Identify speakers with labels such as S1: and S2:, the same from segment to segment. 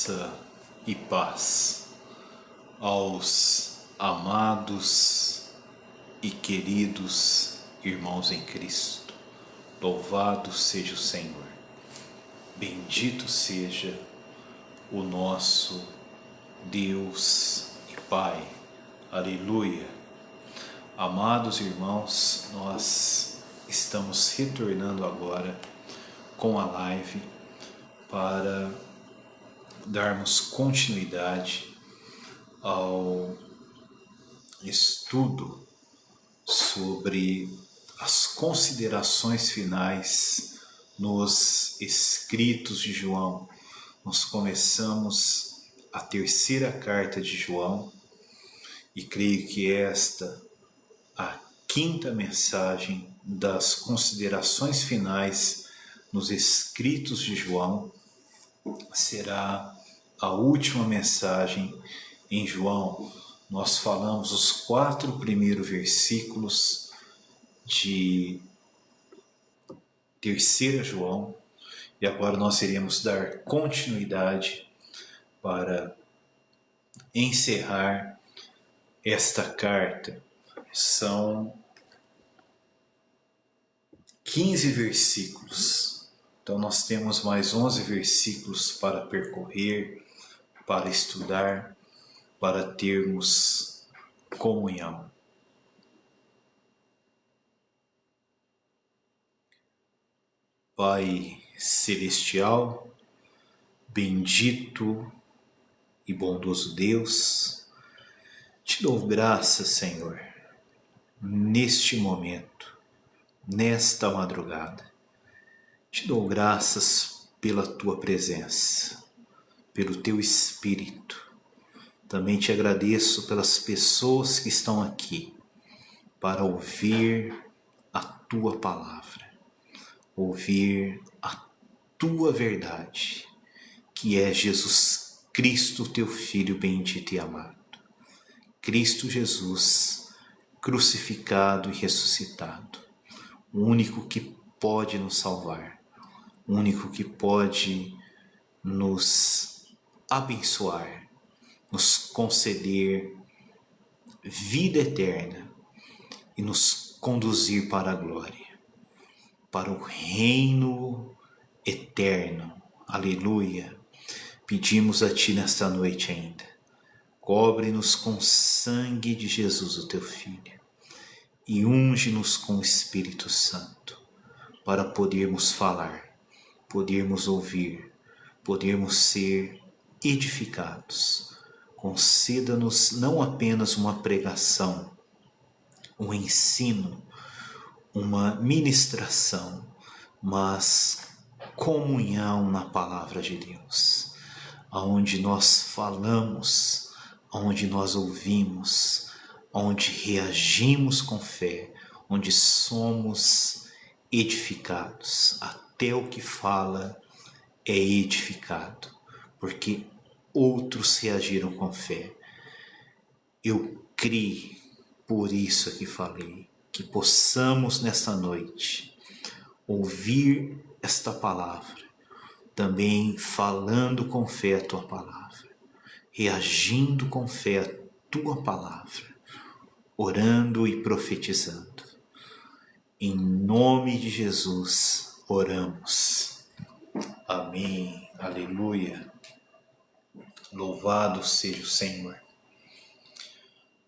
S1: Graça e paz aos amados e queridos irmãos em Cristo. Louvado seja o Senhor. Bendito seja o nosso Deus e Pai. Aleluia. Amados irmãos, nós estamos retornando agora com a live para darmos continuidade ao estudo sobre as considerações finais nos escritos de João. Nós começamos a terceira carta de João e creio que esta, a quinta mensagem das considerações finais nos escritos de João, será a última mensagem em João. Nós falamos os 4 primeiros versículos de 3 João e agora nós iremos dar continuidade para encerrar esta carta. São 15 versículos. Então nós temos mais 11 versículos para percorrer, para estudar, para termos comunhão. Pai Celestial, bendito e bondoso Deus, te dou graças, Senhor, neste momento, nesta madrugada. Te dou graças pela tua presença, pelo teu Espírito. Também te agradeço pelas pessoas que estão aqui para ouvir a tua palavra, ouvir a tua verdade, que é Jesus Cristo, teu Filho bendito e amado. Cristo Jesus, crucificado e ressuscitado, o único que pode nos salvar, o único que pode nos abençoar, nos conceder vida eterna e nos conduzir para a glória, para o reino eterno. Aleluia. Pedimos a Ti nesta noite ainda, cobre-nos com o sangue de Jesus, o Teu Filho, e unge-nos com o Espírito Santo, para podermos falar, podermos ouvir, podermos ser edificados. Conceda-nos não apenas uma pregação, um ensino, uma ministração, mas comunhão na palavra de Deus, aonde nós falamos, aonde nós ouvimos, onde reagimos com fé, onde somos edificados. Até o que fala é edificado, porque outros reagiram com fé. Eu criei, por isso é que falei, que possamos nesta noite ouvir esta palavra, também falando com fé a tua palavra, reagindo com fé a tua palavra, orando e profetizando. Em nome de Jesus oramos. Amém. Aleluia. Louvado seja o Senhor.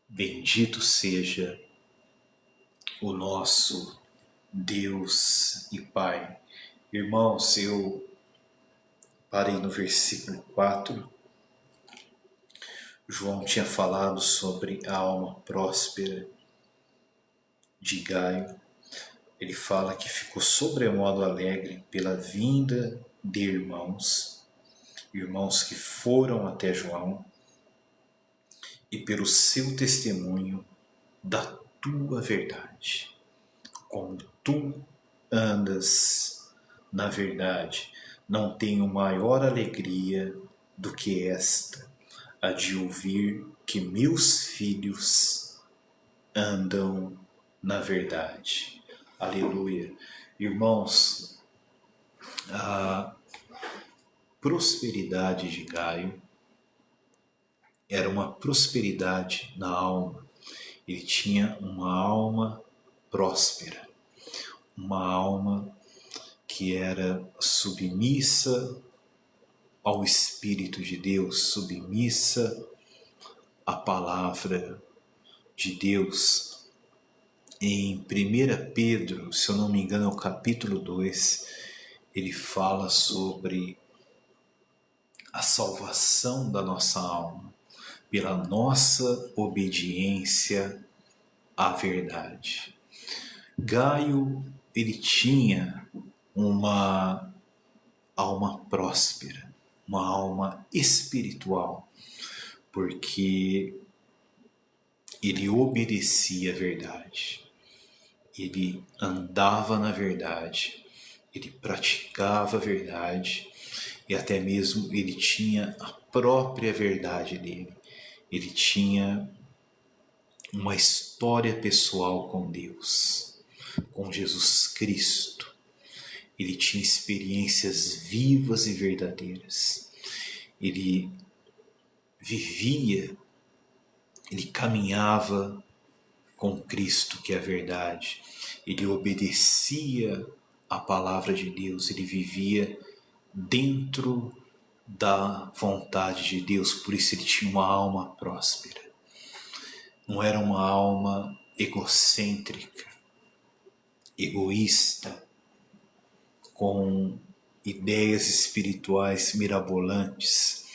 S1: Bendito seja o nosso Deus e Pai. Irmãos, eu parei no versículo 4. João tinha falado sobre a alma próspera de Gaio. Ele fala que ficou sobremodo alegre pela vinda de irmãos que foram até João e pelo seu testemunho da tua verdade. Como tu andas na verdade, não tenho maior alegria do que esta, a de ouvir que meus filhos andam na verdade. Aleluia. Irmãos, prosperidade de Gaio era uma prosperidade na alma. Ele tinha uma alma próspera, uma alma que era submissa ao Espírito de Deus, submissa à palavra de Deus. Em 1 Pedro, se eu não me engano, é o capítulo 2, ele fala sobre a salvação da nossa alma pela nossa obediência à verdade. Gaio, ele tinha uma alma próspera, uma alma espiritual, porque ele obedecia à verdade, ele andava na verdade, ele praticava a verdade e até mesmo ele tinha a própria verdade dele. Ele tinha uma história pessoal com Deus, com Jesus Cristo. Ele tinha experiências vivas e verdadeiras. Ele vivia, ele caminhava com Cristo, que é a verdade. Ele obedecia à palavra de Deus, ele vivia dentro da vontade de Deus, por isso ele tinha uma alma próspera. Não era uma alma egocêntrica, egoísta, com ideias espirituais mirabolantes,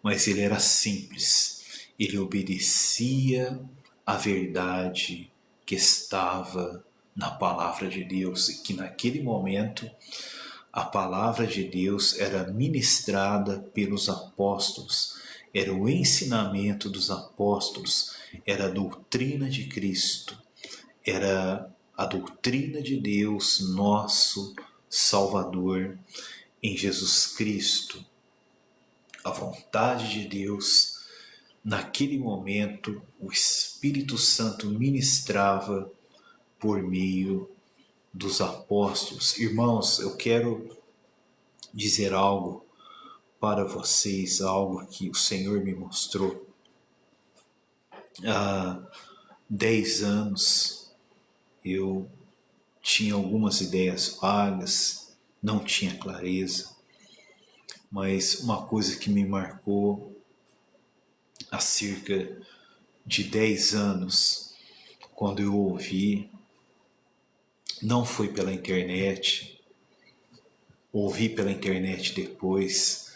S1: mas ele era simples. Ele obedecia à verdade que estava na palavra de Deus e que naquele momento a palavra de Deus era ministrada pelos apóstolos, era o ensinamento dos apóstolos, era a doutrina de Cristo, era a doutrina de Deus, nosso Salvador, em Jesus Cristo. A vontade de Deus, naquele momento, o Espírito Santo ministrava por meio dos apóstolos. Irmãos, eu quero dizer algo para vocês, algo que o Senhor me mostrou. Há 10 anos eu tinha algumas ideias vagas, não tinha clareza, mas uma coisa que me marcou há cerca de 10 anos, quando eu ouvi, não foi pela internet, ouvi pela internet depois,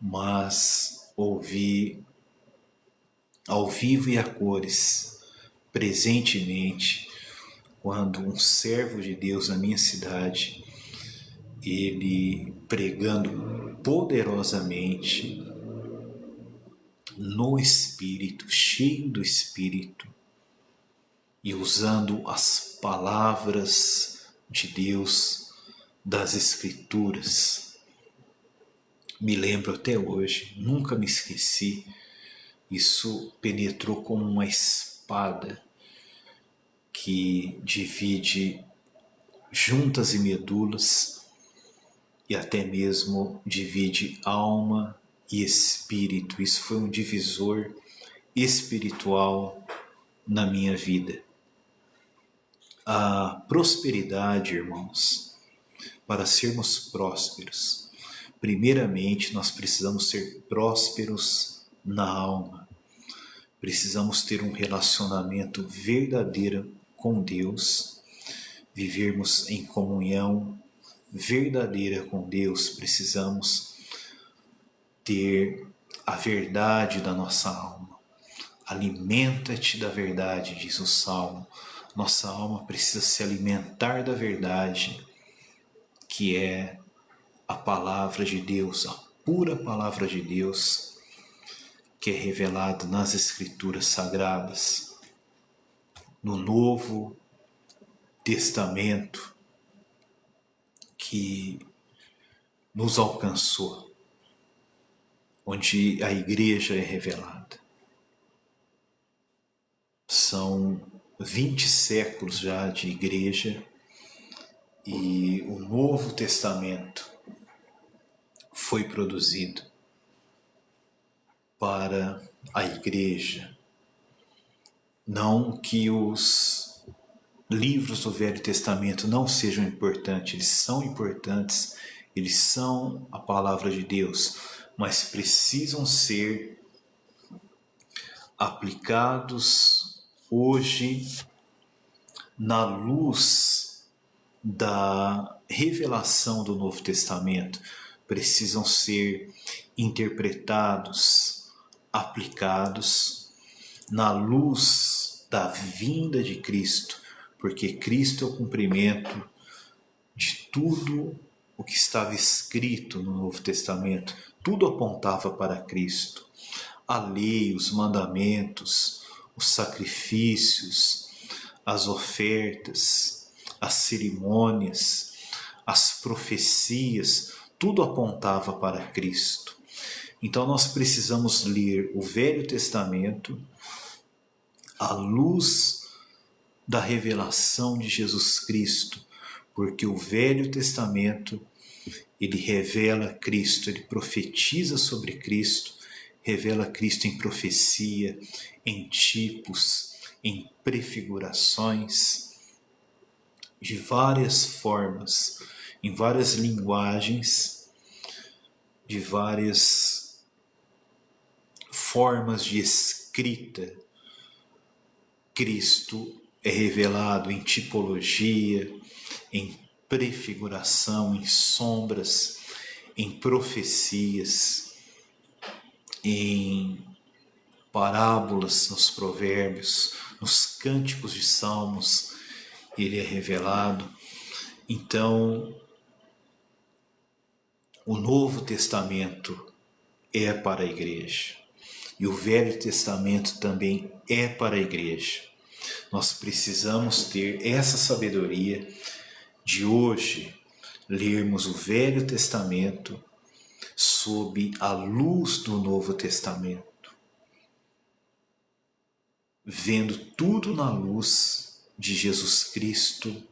S1: mas ouvi ao vivo e a cores, presentemente, quando um servo de Deus na minha cidade, ele pregando poderosamente no Espírito, cheio do Espírito, e usando as palavras de Deus, das Escrituras. Me lembro até hoje, nunca me esqueci, isso penetrou como uma espada que divide juntas e medulas e até mesmo divide alma e espírito. Isso foi um divisor espiritual na minha vida. A prosperidade, irmãos, para sermos prósperos, primeiramente nós precisamos ser prósperos na alma. Precisamos ter um relacionamento verdadeiro com Deus, vivermos em comunhão verdadeira com Deus. Precisamos ter a verdade da nossa alma. Alimenta-te da verdade, diz o Salmo. Nossa alma precisa se alimentar da verdade, que é a palavra de Deus, a pura palavra de Deus, que é revelada nas Escrituras Sagradas, no Novo Testamento, que nos alcançou, onde a igreja é revelada. São 20 séculos já de igreja e o Novo Testamento foi produzido para a igreja. Não que os livros do Velho Testamento não sejam importantes, eles são importantes, eles são a palavra de Deus, mas precisam ser aplicados hoje na luz da revelação do Novo Testamento, precisam ser interpretados, aplicados na luz da vinda de Cristo, porque Cristo é o cumprimento de tudo o que estava escrito no Novo Testamento. Tudo apontava para Cristo. A lei, os mandamentos, os sacrifícios, as ofertas, as cerimônias, as profecias, tudo apontava para Cristo. Então nós precisamos ler o Velho Testamento à luz da revelação de Jesus Cristo, porque o Velho Testamento, ele revela Cristo, ele profetiza sobre Cristo, revela Cristo em profecia, em tipos, em prefigurações, de várias formas, em várias linguagens, de várias formas de escrita. Cristo é revelado em tipologia, em prefiguração, em sombras, em profecias, em parábolas, nos provérbios, nos cânticos de salmos, ele é revelado. Então, o Novo Testamento é para a igreja e o Velho Testamento também é para a igreja. Nós precisamos ter essa sabedoria de hoje lermos o Velho Testamento sob a luz do Novo Testamento, vendo tudo na luz de Jesus Cristo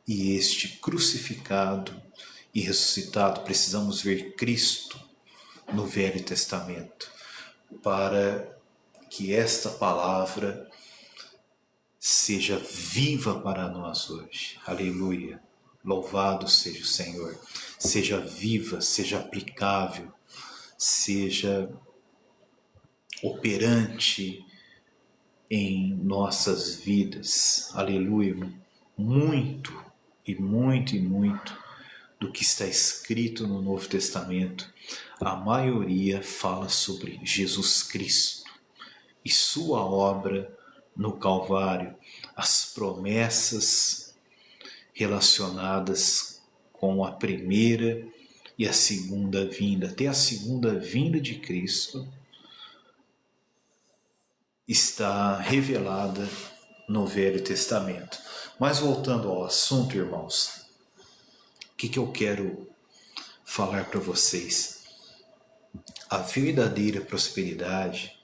S1: e este crucificado e ressuscitado. Precisamos ver Cristo no Velho Testamento para que esta palavra seja viva para nós hoje. Aleluia. Louvado seja o Senhor. Seja viva, seja aplicável, seja operante em nossas vidas. Aleluia. Muito e muito e muito do que está escrito no Novo Testamento, a maioria fala sobre Jesus Cristo e sua obra no Calvário, as promessas relacionadas com a primeira e a segunda vinda. Até a segunda vinda de Cristo está revelada no Velho Testamento. Mas voltando ao assunto, irmãos, o que eu quero falar para vocês? A verdadeira prosperidade,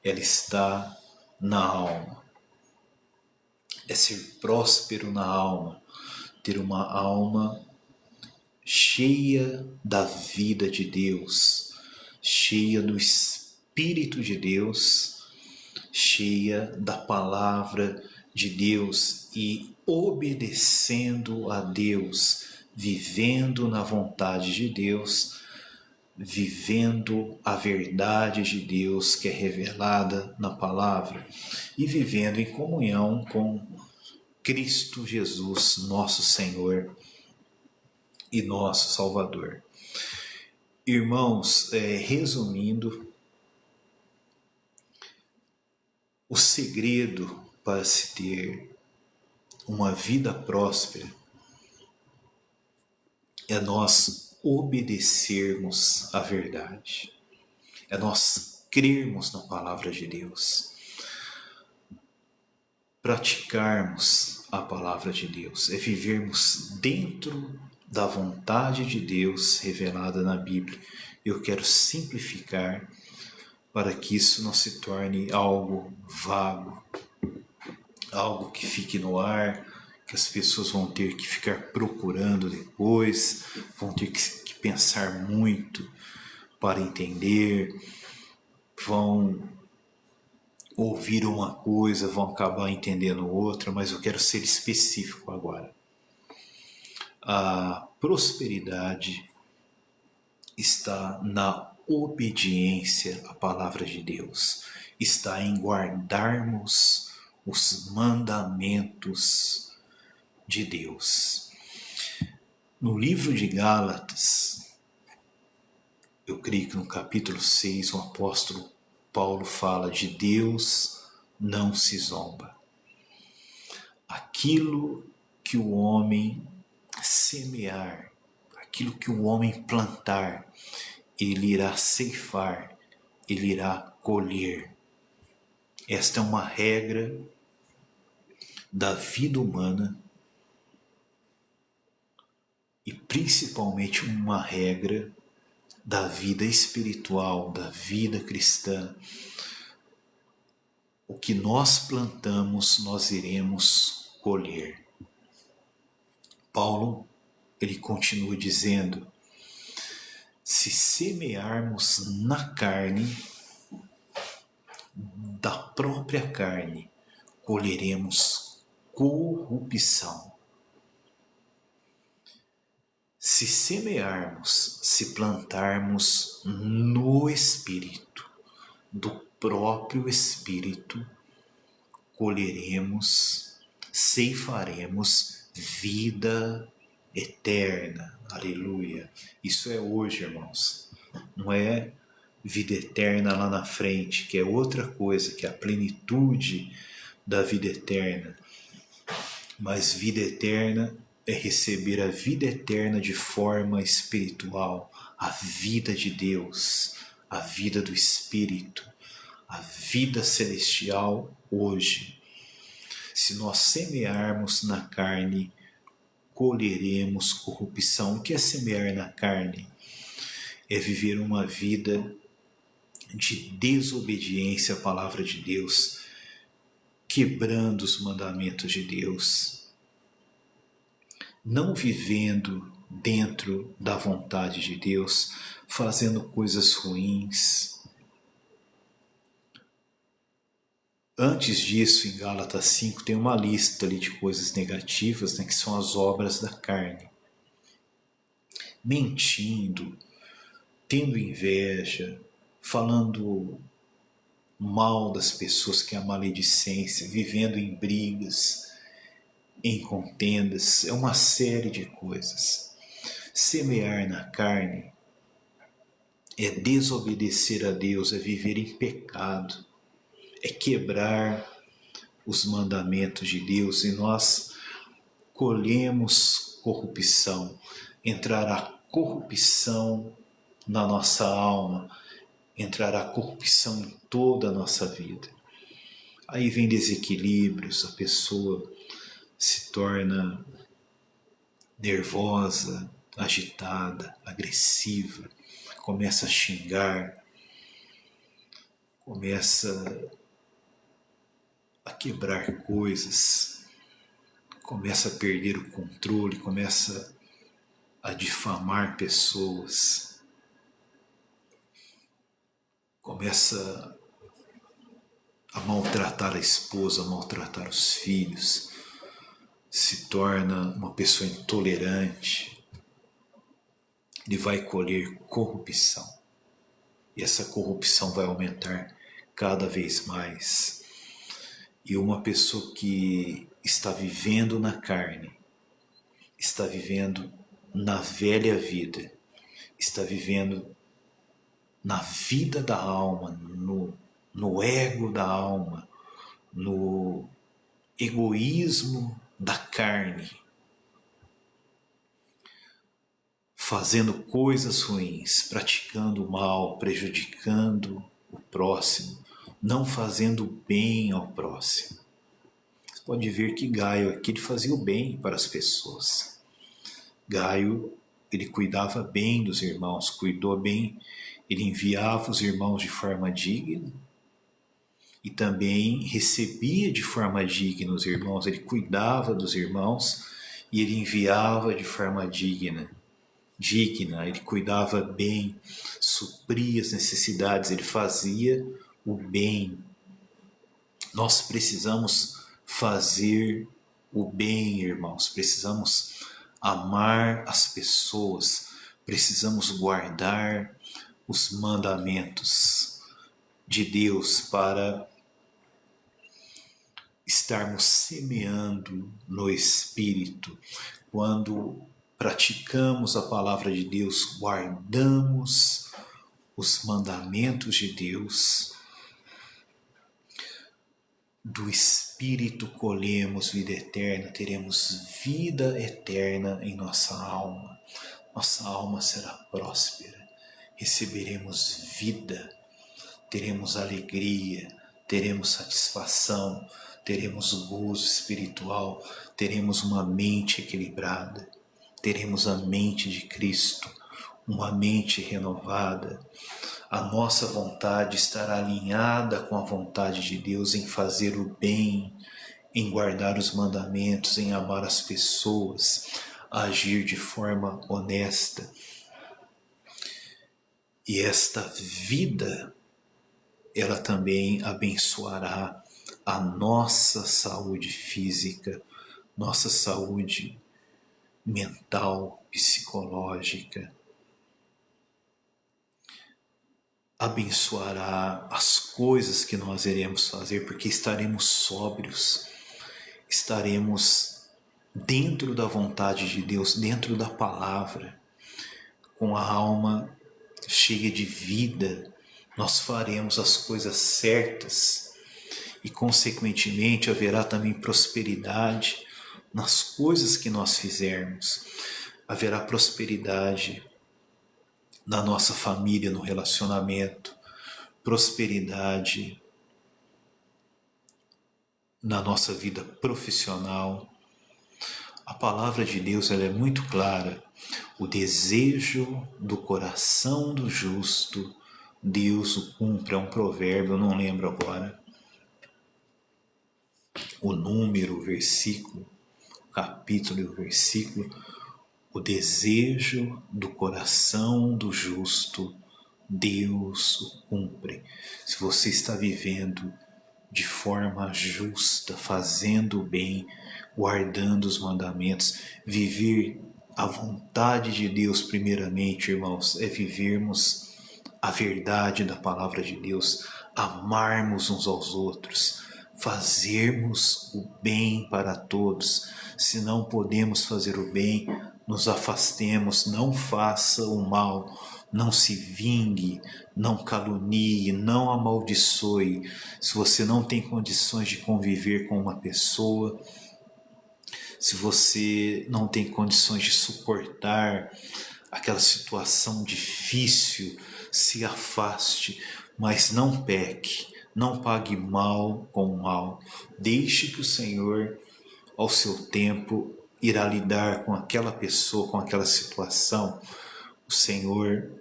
S1: ela está na alma. É ser próspero na alma, ter uma alma cheia da vida de Deus, cheia do Espírito de Deus, cheia da palavra de Deus e obedecendo a Deus, vivendo na vontade de Deus, vivendo a verdade de Deus que é revelada na palavra e vivendo em comunhão com Cristo Jesus, nosso Senhor e nosso Salvador. Irmãos, resumindo, o segredo para se ter uma vida próspera é nós obedecermos à verdade, é nós crermos na palavra de Deus, praticarmos a palavra de Deus, é vivermos dentro da vontade de Deus revelada na Bíblia. Eu quero simplificar para que isso não se torne algo vago, algo que fique no ar, que as pessoas vão ter que ficar procurando depois, vão ter que pensar muito. para entender, vão ouvir uma coisa, vão acabar entendendo outra, mas eu quero ser específico agora. A prosperidade está na obediência à palavra de Deus, está em guardarmos os mandamentos de Deus. No livro de Gálatas, eu creio que no capítulo 6, o apóstolo Paulo fala de Deus não se zomba. Aquilo que o homem semear, aquilo que o homem plantar, ele irá ceifar, ele irá colher. Esta é uma regra da vida humana e principalmente uma regra da vida espiritual, da vida cristã. O que nós plantamos, nós iremos colher. Paulo, ele continua dizendo: se semearmos na carne, da própria carne, colheremos corrupção. Se semearmos, se plantarmos no Espírito, do próprio Espírito, colheremos, ceifaremos vida eterna. Aleluia. Isso é hoje, irmãos. Não é vida eterna lá na frente, que é outra coisa, que é a plenitude da vida eterna. Mas vida eterna é receber a vida eterna de forma espiritual, a vida de Deus, a vida do Espírito, a vida celestial hoje. Se nós semearmos na carne, colheremos corrupção. O que é semear na carne? É viver uma vida de desobediência à palavra de Deus, quebrando os mandamentos de Deus, não vivendo dentro da vontade de Deus, fazendo coisas ruins. Antes disso, em Gálatas 5, tem uma lista ali de coisas negativas, né, que são as obras da carne. Mentindo, tendo inveja, falando mal das pessoas, que é a maledicência, vivendo em brigas, em contendas, é uma série de coisas. Semear na carne é desobedecer a Deus, é viver em pecado, é quebrar os mandamentos de Deus, e nós colhemos corrupção. Entrará corrupção na nossa alma, entrará corrupção em toda a nossa vida. Aí vem desequilíbrios, a pessoa se torna nervosa, agitada, agressiva, começa a xingar, começa a quebrar coisas, começa a perder o controle, começa a difamar pessoas, começa a maltratar a esposa, a maltratar os filhos, se torna uma pessoa intolerante. Ele vai colher corrupção, e essa corrupção vai aumentar cada vez mais. E uma pessoa que está vivendo na carne, está vivendo na velha vida, está vivendo na vida da alma, no ego da alma, no egoísmo da carne, fazendo coisas ruins, praticando o mal, prejudicando o próximo, não fazendo bem ao próximo. Você pode ver que Gaio aqui ele fazia o bem para as pessoas. Gaio, ele cuidava bem dos irmãos, cuidou bem, ele enviava os irmãos de forma digna e também recebia de forma digna os irmãos, ele cuidava dos irmãos e ele enviava de forma digna. digna, ele cuidava bem, supria as necessidades, ele fazia o bem. Nós precisamos fazer o bem, irmãos, precisamos amar as pessoas, precisamos guardar os mandamentos de Deus para estarmos semeando no Espírito. Quando praticamos a palavra de Deus, guardamos os mandamentos de Deus, do Espírito colhemos vida eterna, teremos vida eterna em nossa alma. Nossa alma será próspera, receberemos vida, teremos alegria, teremos satisfação, teremos gozo espiritual, teremos uma mente equilibrada, teremos a mente de Cristo, uma mente renovada. A nossa vontade estará alinhada com a vontade de Deus em fazer o bem, em guardar os mandamentos, em amar as pessoas, agir de forma honesta. E esta vida, ela também abençoará a nossa saúde física, nossa saúde mental, psicológica. Abençoará as coisas que nós iremos fazer, porque estaremos sóbrios, estaremos dentro da vontade de Deus, dentro da palavra, com a alma cheia de vida. Nós faremos as coisas certas e, consequentemente, haverá também prosperidade nas coisas que nós fizermos. Haverá prosperidade na nossa família, no relacionamento, prosperidade na nossa vida profissional. A palavra de Deus, ela é muito clara. O desejo do coração do justo, Deus o cumpre. É um provérbio, eu não lembro agora o número, o versículo, o capítulo e o versículo. O desejo do coração do justo, Deus o cumpre. Se você está vivendo de forma justa, fazendo o bem, guardando os mandamentos, viver a vontade de Deus primeiramente, irmãos, é vivermos a verdade da palavra de Deus, amarmos uns aos outros, fazermos o bem para todos. Se não podemos fazer o bem, nos afastemos, não faça o mal, não se vingue, não calunie, não amaldiçoe. Se você não tem condições de conviver com uma pessoa, se você não tem condições de suportar aquela situação difícil, se afaste, mas não peque, não pague mal com mal. Deixe que o Senhor, ao seu tempo, irá lidar com aquela pessoa, com aquela situação. O Senhor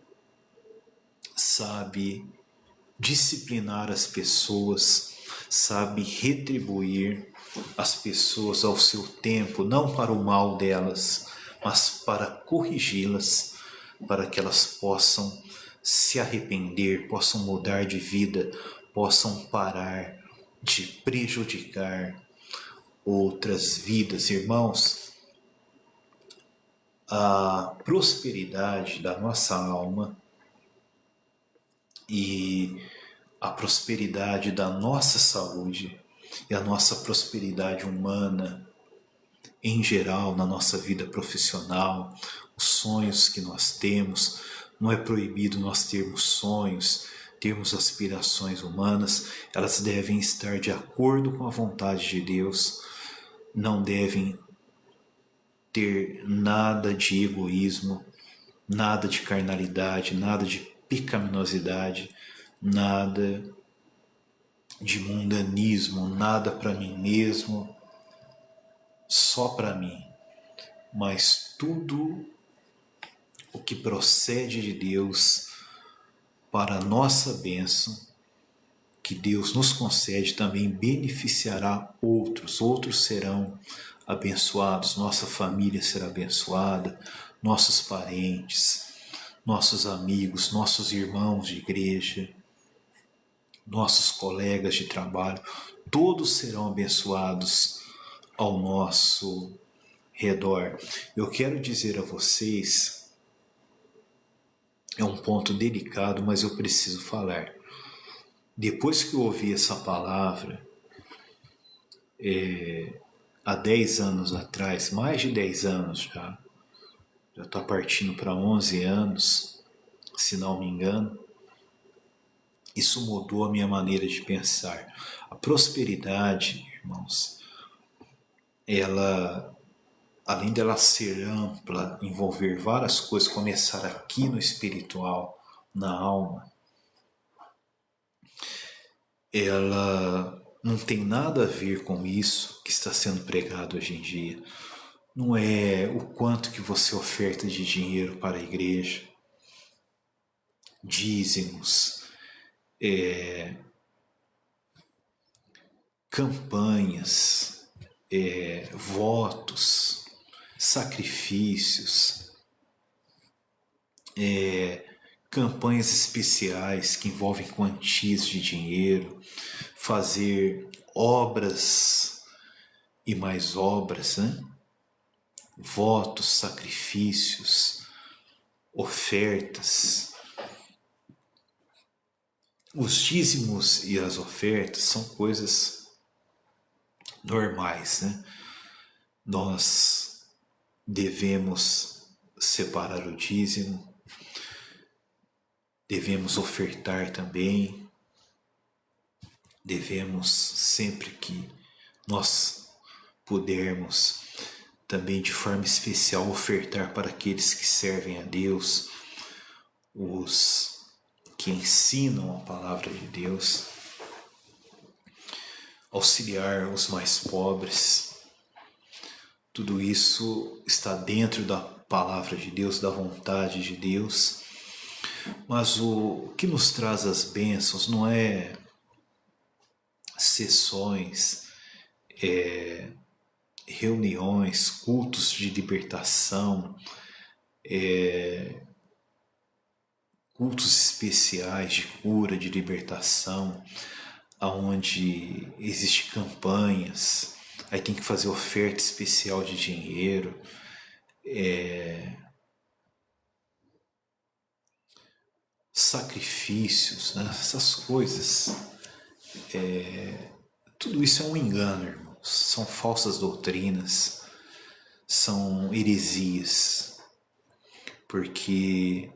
S1: sabe disciplinar as pessoas, sabe retribuir as pessoas ao seu tempo, não para o mal delas, mas para corrigi-las, para que elas possam se arrepender, possam mudar de vida, possam parar de prejudicar outras vidas. Irmãos, a prosperidade da nossa alma e a prosperidade da nossa saúde e a nossa prosperidade humana em geral na nossa vida profissional, os sonhos que nós temos, não é proibido nós termos sonhos, termos aspirações humanas, elas devem estar de acordo com a vontade de Deus, não devem ter nada de egoísmo, nada de carnalidade, nada de pecaminosidade, nada de mundanismo, nada para mim mesmo, só para mim, mas tudo o que procede de Deus para a nossa bênção, que Deus nos concede, também beneficiará outros serão abençoados, nossa família será abençoada, nossos parentes, nossos amigos, nossos irmãos de igreja, nossos colegas de trabalho, todos serão abençoados ao nosso redor. Eu quero dizer a vocês, é um ponto delicado, mas eu preciso falar. Depois que eu ouvi essa palavra, há 10 anos atrás, mais de 10 anos já está partindo para 11 anos, se não me engano, isso mudou a minha maneira de pensar. A prosperidade, irmãos, ela, além dela ser ampla, envolver várias coisas, começar aqui no espiritual, na alma, ela não tem nada a ver com isso que está sendo pregado hoje em dia. Não é o quanto que você oferta de dinheiro para a igreja, dízimos, campanhas, votos, sacrifícios, campanhas especiais que envolvem quantias de dinheiro, fazer obras e mais obras, né? Votos, sacrifícios, ofertas. Os dízimos e as ofertas são coisas normais, né? Nós devemos separar o dízimo, devemos ofertar também, devemos, sempre que nós pudermos, também de forma especial, ofertar para aqueles que servem a Deus, os que ensinam a palavra de Deus, auxiliar os mais pobres. Tudo isso está dentro da palavra de Deus, da vontade de Deus. Mas o que nos traz as bênçãos não é sessões, reuniões, cultos de libertação, cultos especiais de cura, de libertação, onde existem campanhas, aí tem que fazer oferta especial de dinheiro, sacrifícios, né? Essas coisas. Tudo isso é um engano, irmãos. São falsas doutrinas, são heresias, porque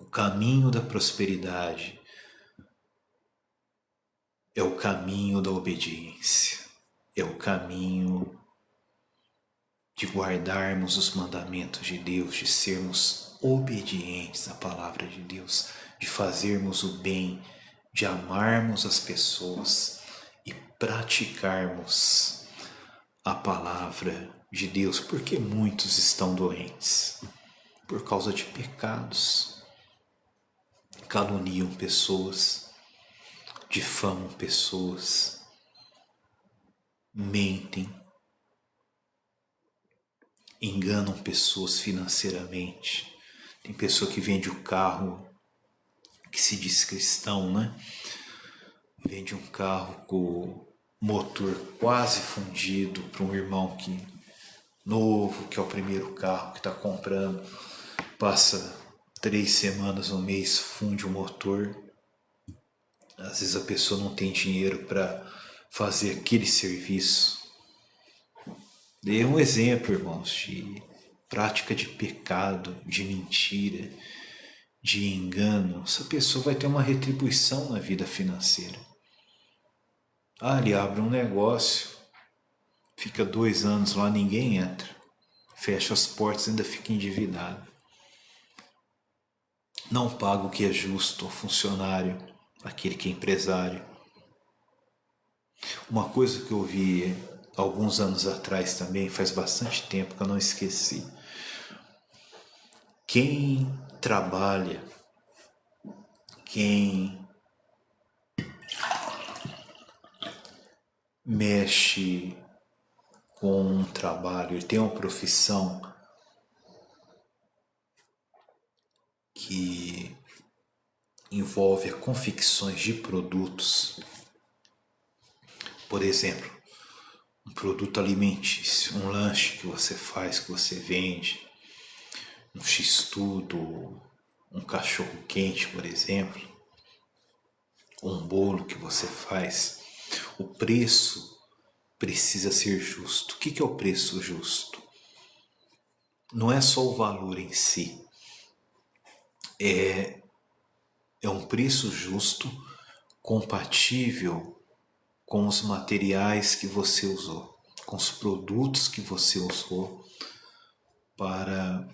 S1: o caminho da prosperidade é o caminho da obediência, é o caminho de guardarmos os mandamentos de Deus, de sermos obedientes à palavra de Deus, de fazermos o bem, de amarmos as pessoas e praticarmos a palavra de Deus, porque muitos estão doentes por causa de pecados, caluniam pessoas, difamam pessoas, mentem, enganam pessoas financeiramente. Tem pessoa que vende o carro, que se diz cristão, né? Vende um carro com o motor quase fundido para um irmão que novo, que é o primeiro carro que está comprando, passa 3 semanas, um mês, funde o motor. Às vezes a pessoa não tem dinheiro para fazer aquele serviço. Dei um exemplo, irmãos, de prática de pecado, de mentira, de engano. Essa pessoa vai ter uma retribuição na vida financeira. Ele abre um negócio, fica 2 anos lá, ninguém entra, fecha as portas, ainda fica endividado. Não paga o que é justo ao funcionário, aquele que é empresário. Uma coisa que eu vi alguns anos atrás também, faz bastante tempo que eu não esqueci. Quem trabalha, quem mexe com um trabalho, ele tem uma profissão, que envolve a confecções de produtos. Por exemplo, um produto alimentício, um lanche que você faz, que você vende, um x-tudo, um cachorro quente, por exemplo, um bolo que você faz. O preço precisa ser justo. O que é o preço justo? Não é só o valor em si, é um preço justo, compatível com os materiais que você usou, com os produtos que você usou para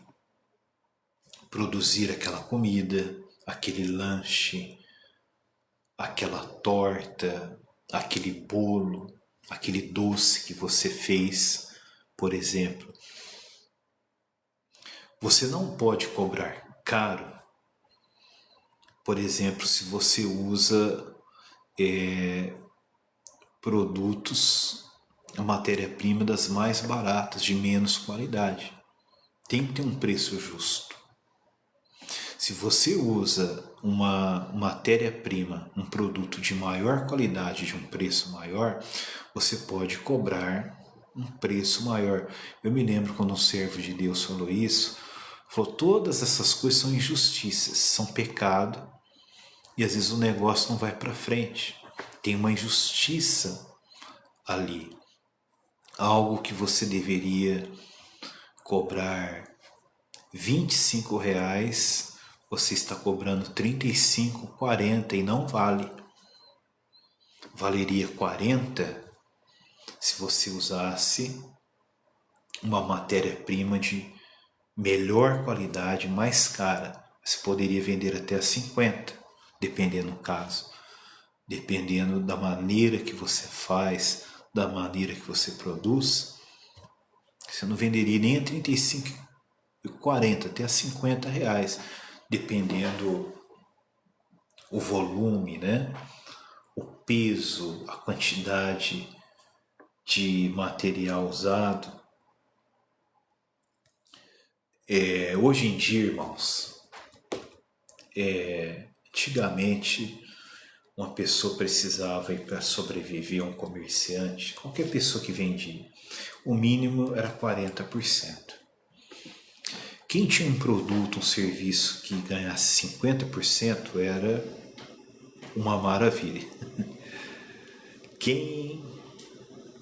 S1: produzir aquela comida, aquele lanche, aquela torta, aquele bolo, aquele doce que você fez, por exemplo. Você não pode cobrar caro, por exemplo, se você usa produtos, a matéria-prima das mais baratas, de menos qualidade. Tem que ter um preço justo. Se você usa uma matéria-prima, um produto de maior qualidade, de um preço maior, você pode cobrar um preço maior. Eu me lembro quando um servo de Deus falou isso, falou, todas essas coisas são injustiças, são pecado, e às vezes o negócio não vai para frente. Tem uma injustiça ali. Algo que você deveria cobrar R$ 25, você está cobrando 35, 40 e não vale. Valeria 40 se você usasse uma matéria-prima de melhor qualidade, mais cara. Você poderia vender até a 50, dependendo do caso. Dependendo da maneira que você faz, da maneira que você produz, você não venderia nem a 35 e 40, até a R$ 50, dependendo o volume, né? O peso, a quantidade de material usado. Hoje em dia, irmãos, antigamente uma pessoa precisava, para sobreviver, um comerciante, qualquer pessoa que vendia, o mínimo era 40%. Quem tinha um produto, um serviço que ganhasse 50% era uma maravilha. Quem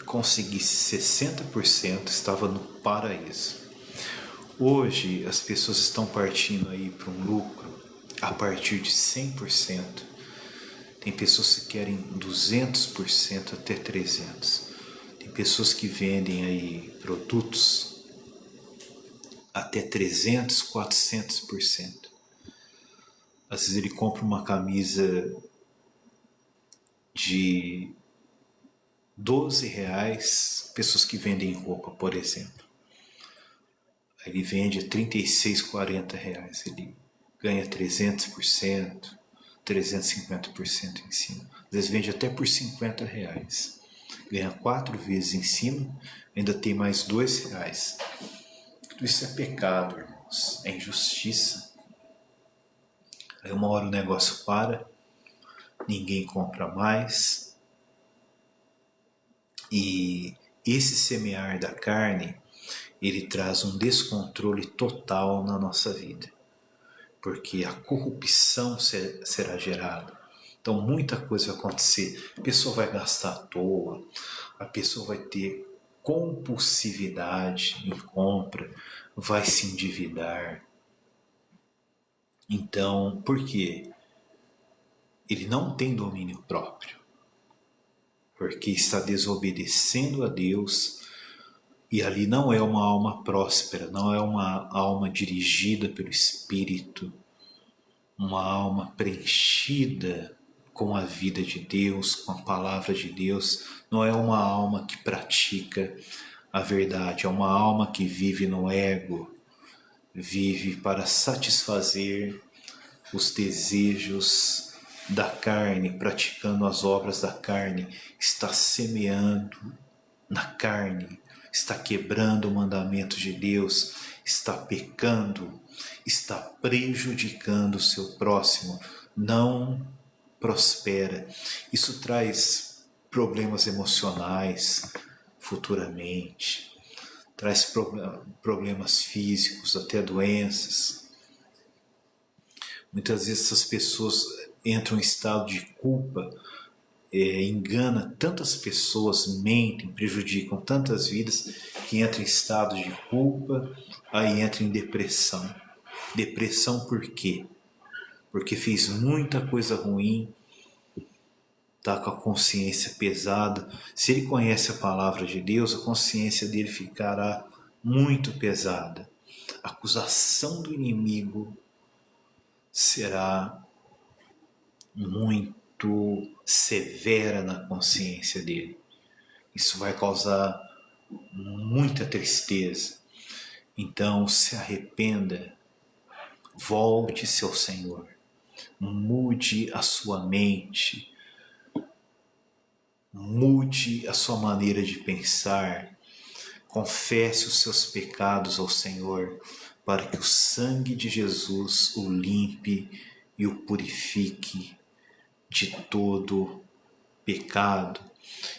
S1: conseguisse 60% estava no paraíso. Hoje as pessoas estão partindo aí para um lucro a partir de 100%. Tem pessoas que querem 200% até 300%. Tem pessoas que vendem aí produtos até 300, 400%. Às vezes ele compra uma camisa de R$ 12, pessoas que vendem roupa, por exemplo. Aí ele vende a 36, R$ 40, ele ganha 300%, 350% em cima. Às vezes vende até por R$ 50. Ganha 4 vezes em cima, ainda tem mais R$ 2. Tudo isso é pecado, irmãos, é injustiça. Aí uma hora o negócio para, ninguém compra mais. E esse semear da carne, ele traz um descontrole total na nossa vida. Porque a corrupção será gerada. Então muita coisa vai acontecer. A pessoa vai gastar à toa, a pessoa vai ter compulsividade em compra, vai se endividar. Então, por quê? Ele não tem domínio próprio, porque está desobedecendo a Deus, e ali não é uma alma próspera, não é uma alma dirigida pelo Espírito, uma alma preenchida com a vida de Deus, com a palavra de Deus, não é uma alma que pratica a verdade, é uma alma que vive no ego, vive para satisfazer os desejos da carne, praticando as obras da carne, está semeando na carne, está quebrando o mandamento de Deus, está pecando, está prejudicando o seu próximo, não prospera. Isso traz problemas emocionais futuramente, traz problemas físicos, até doenças. Muitas vezes essas pessoas entram em estado de culpa, engana tantas pessoas, mentem, prejudicam tantas vidas, que entra em estado de culpa, aí entra em depressão. Depressão por quê? Porque fez muita coisa ruim, está com a consciência pesada. Se ele conhece a palavra de Deus, a consciência dele ficará muito pesada. A acusação do inimigo será muito severa na consciência dele. Isso vai causar muita tristeza. Então se arrependa, volte-se ao Senhor, mude a sua mente, mude a sua maneira de pensar, confesse os seus pecados ao Senhor, para que o sangue de Jesus o limpe e o purifique de todo pecado.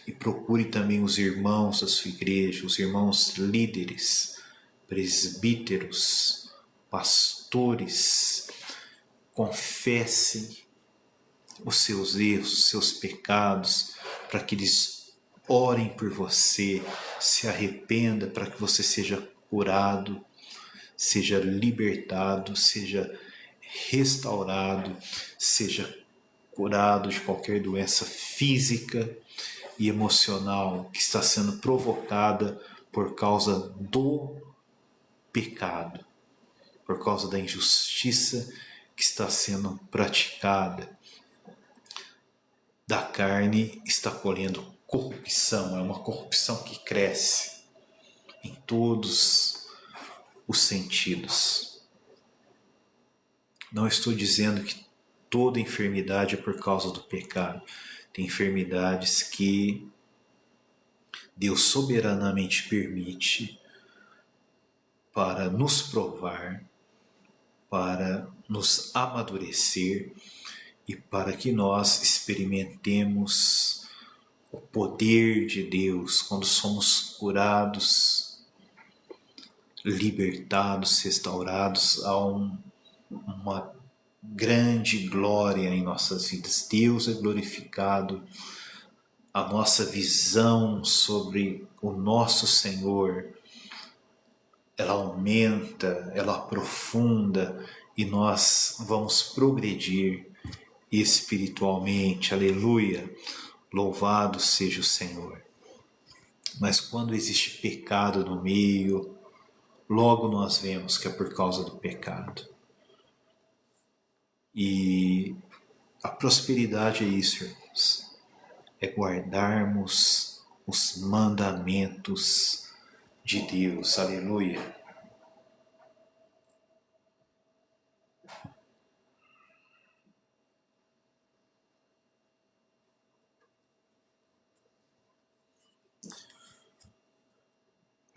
S1: E procure também os irmãos da sua igreja, os irmãos líderes, presbíteros, pastores. Confesse os seus erros, os seus pecados, para que eles orem por você, se arrependa, para que você seja curado, seja libertado, seja restaurado, seja curado de qualquer doença física e emocional que está sendo provocada por causa do pecado, por causa da injustiça que está sendo praticada. Da carne está colhendo corrupção, é uma corrupção que cresce em todos os sentidos. Não estou dizendo que toda enfermidade é por causa do pecado. Tem enfermidades que Deus soberanamente permite para nos provar, para nos amadurecer e para que nós experimentemos o poder de Deus quando somos curados, libertados, restaurados a uma grande glória em nossas vidas. Deus é glorificado, a nossa visão sobre o nosso Senhor, ela aumenta, ela aprofunda e nós vamos progredir espiritualmente. Aleluia, louvado seja o Senhor. Mas quando existe pecado no meio, logo nós vemos que é por causa do pecado. E a prosperidade é isso, irmãos, é guardarmos os mandamentos de Deus. Aleluia.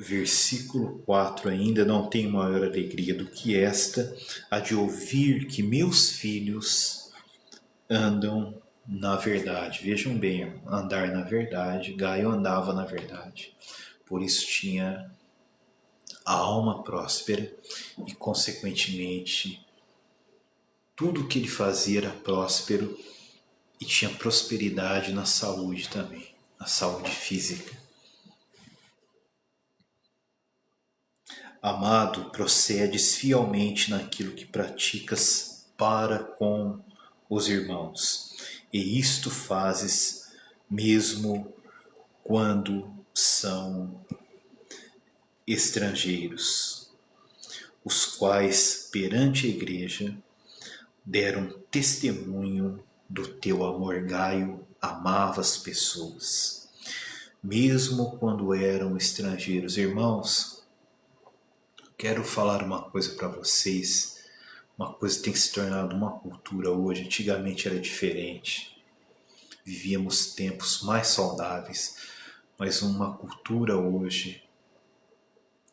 S1: Versículo 4 ainda: não tenho maior alegria do que esta, a de ouvir que meus filhos andam na verdade. Vejam bem, andar na verdade. Gaio andava na verdade, por isso tinha a alma próspera e, consequentemente, tudo o que ele fazia era próspero e tinha prosperidade na saúde também, na saúde física. Amado, procedes fielmente naquilo que praticas para com os irmãos, e isto fazes mesmo quando são estrangeiros, os quais perante a igreja deram testemunho do teu amor. Gaio amava as pessoas, mesmo quando eram estrangeiros. Irmãos, quero falar uma coisa para vocês, uma coisa que tem se tornado uma cultura hoje. Antigamente era diferente, vivíamos tempos mais saudáveis, mas uma cultura hoje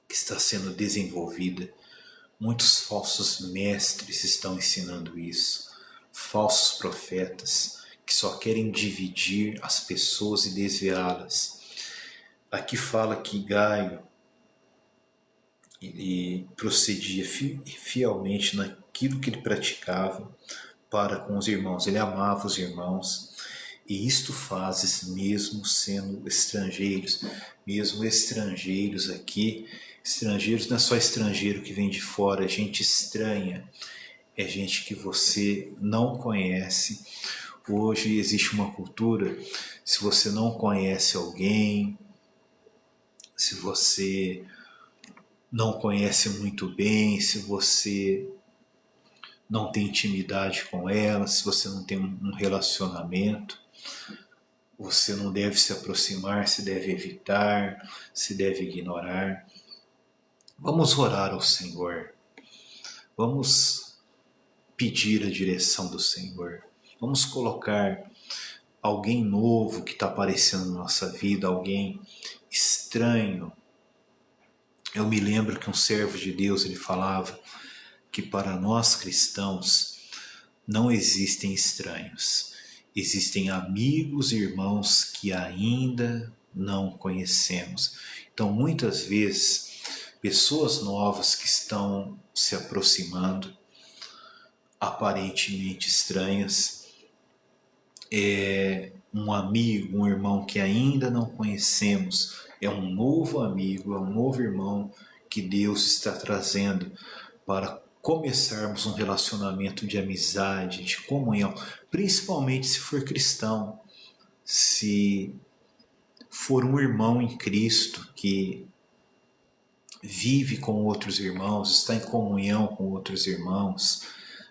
S1: que está sendo desenvolvida. Muitos falsos mestres estão ensinando isso. Falsos profetas que só querem dividir as pessoas e desviá-las. Aqui fala que Gaio ele procedia fielmente naquilo que ele praticava para com os irmãos. Ele amava os irmãos. E isto fazes mesmo sendo estrangeiros. Mesmo estrangeiros aqui. Estrangeiros não é só estrangeiro que vem de fora, é gente estranha. É gente que você não conhece. Hoje existe uma cultura, se você não conhece alguém, se você não conhece muito bem, se você não tem intimidade com ela, se você não tem um relacionamento, você não deve se aproximar, se deve evitar, se deve ignorar. Vamos orar ao Senhor. Vamos pedir a direção do Senhor. Vamos colocar alguém novo que está aparecendo na nossa vida, alguém estranho. Eu me lembro que um servo de Deus ele falava que para nós cristãos não existem estranhos. Existem amigos e irmãos que ainda não conhecemos. Então, muitas vezes, pessoas novas que estão se aproximando, aparentemente estranhas, é um amigo, um irmão que ainda não conhecemos, é um novo amigo, é um novo irmão que Deus está trazendo para começarmos um relacionamento de amizade, de comunhão, principalmente se for cristão, se for um irmão em Cristo que vive com outros irmãos, está em comunhão com outros irmãos,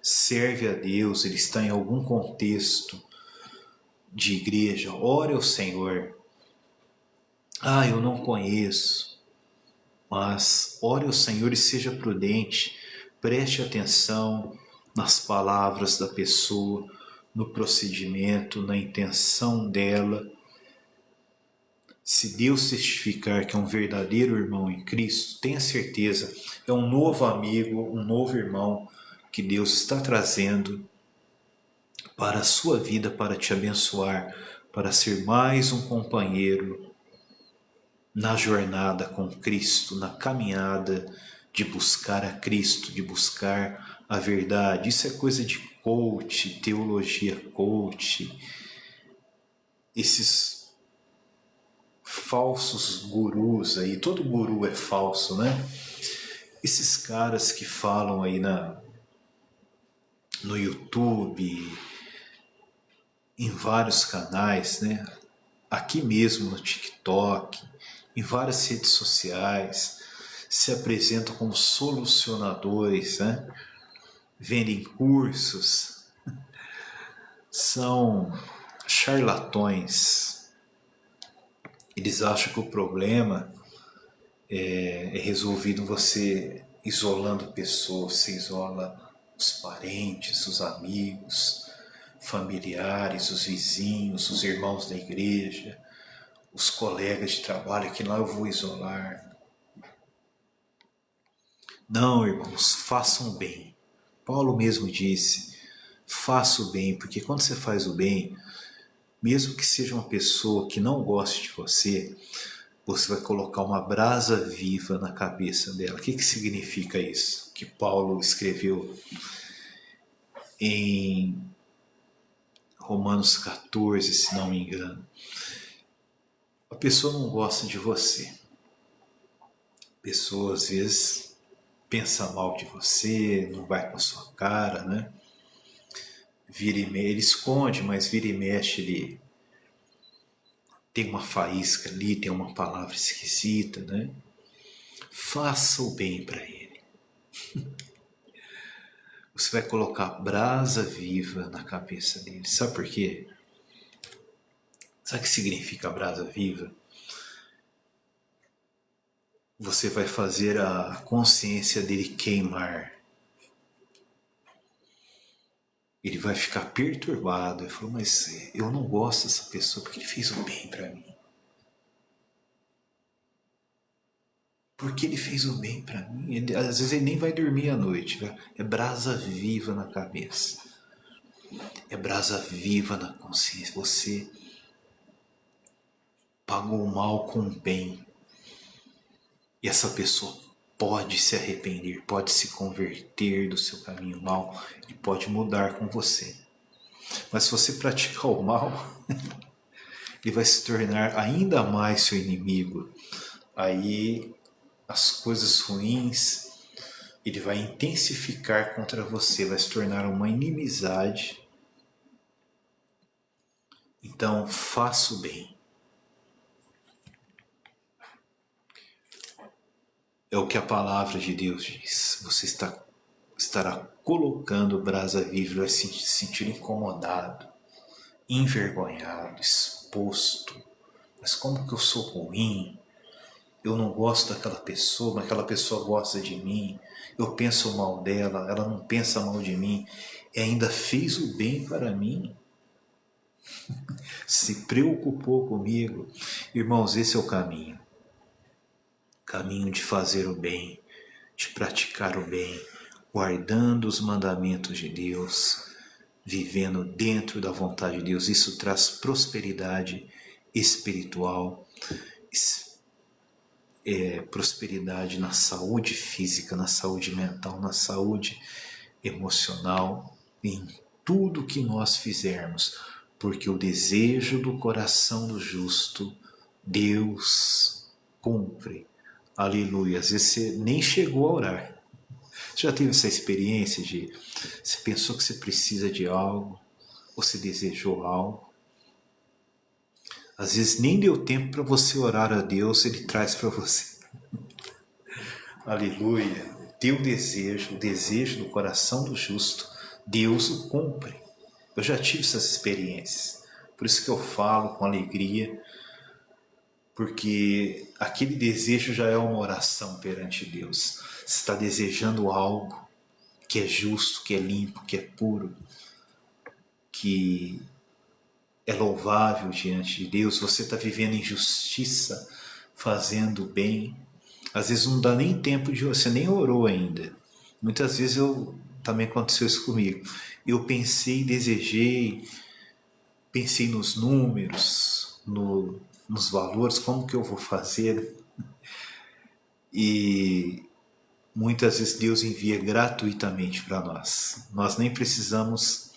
S1: serve a Deus, ele está em algum contexto de igreja, ore ao Senhor. Eu não conheço, mas ore ao Senhor e seja prudente, preste atenção nas palavras da pessoa, no procedimento, na intenção dela. Se Deus testificar que é um verdadeiro irmão em Cristo, tenha certeza, é um novo amigo, um novo irmão que Deus está trazendo para a sua vida, para te abençoar, para ser mais um companheiro na jornada com Cristo, na caminhada de buscar a Cristo, de buscar a verdade. Isso é coisa de coach, teologia coach, esses falsos gurus aí, todo guru é falso, né? Esses caras que falam aí no YouTube, em vários canais, né? Aqui mesmo no TikTok, em várias redes sociais, se apresentam como solucionadores, né? Vendem cursos, são charlatões. Eles acham que o problema é resolvido você isolando pessoas, você isola os parentes, os amigos, familiares, os vizinhos, os irmãos da igreja, os colegas de trabalho, que lá eu vou isolar. Não, irmãos, façam bem. Paulo mesmo disse, faça o bem, porque quando você faz o bem, mesmo que seja uma pessoa que não goste de você, você vai colocar uma brasa viva na cabeça dela. O que significa isso? Que Paulo escreveu em Romanos 14, se não me engano. A pessoa não gosta de você. A pessoa às vezes pensa mal de você, não vai com a sua cara, né? Vira e mexe, ele esconde, mas vira e mexe, ele tem uma faísca ali, tem uma palavra esquisita, né? Faça o bem para ele. Você vai colocar brasa viva na cabeça dele. Sabe por quê? Sabe o que significa brasa viva? Você vai fazer a consciência dele queimar. Ele vai ficar perturbado. Ele falou, mas eu não gosto dessa pessoa porque ele fez o bem para mim. porque ele fez o bem para mim. Às vezes ele nem vai dormir à noite. É brasa viva na cabeça. É brasa viva na consciência. Você pagou o mal com o bem. E essa pessoa pode se arrepender, pode se converter do seu caminho mal e pode mudar com você. Mas se você praticar o mal, ele vai se tornar ainda mais seu inimigo. Aí as coisas ruins ele vai intensificar contra você, vai se tornar uma inimizade. Então faça o bem. É o que a palavra de Deus diz. Você estará colocando brasa viva, vai se sentir incomodado, envergonhado, exposto. Mas como que eu sou ruim? Eu não gosto daquela pessoa, mas aquela pessoa gosta de mim. Eu penso mal dela, ela não pensa mal de mim. E ainda fez o bem para mim. Se preocupou comigo. Irmãos, esse é o caminho. Caminho de fazer o bem, de praticar o bem, guardando os mandamentos de Deus, vivendo dentro da vontade de Deus. Isso traz prosperidade espiritual, prosperidade na saúde física, na saúde mental, na saúde emocional, em tudo que nós fizermos, porque o desejo do coração do justo, Deus cumpre. Aleluia. Às vezes você nem chegou a orar. Você já teve essa experiência de você pensou que você precisa de algo, ou você desejou algo. Às vezes nem deu tempo para você orar a Deus, Ele traz para você. Aleluia. Teu desejo, o desejo do coração do justo, Deus o cumpre. Eu já tive essas experiências. Por isso que eu falo com alegria, porque aquele desejo já é uma oração perante Deus. Você está desejando algo que é justo, que é limpo, que é puro, que é louvável diante de Deus. Você está vivendo em justiça, fazendo bem. Às vezes não dá nem tempo de você nem orou ainda. Muitas vezes também aconteceu isso comigo. Eu pensei, desejei, pensei nos números, nos valores, como que eu vou fazer. E muitas vezes Deus envia gratuitamente para nós. Nós nem precisamos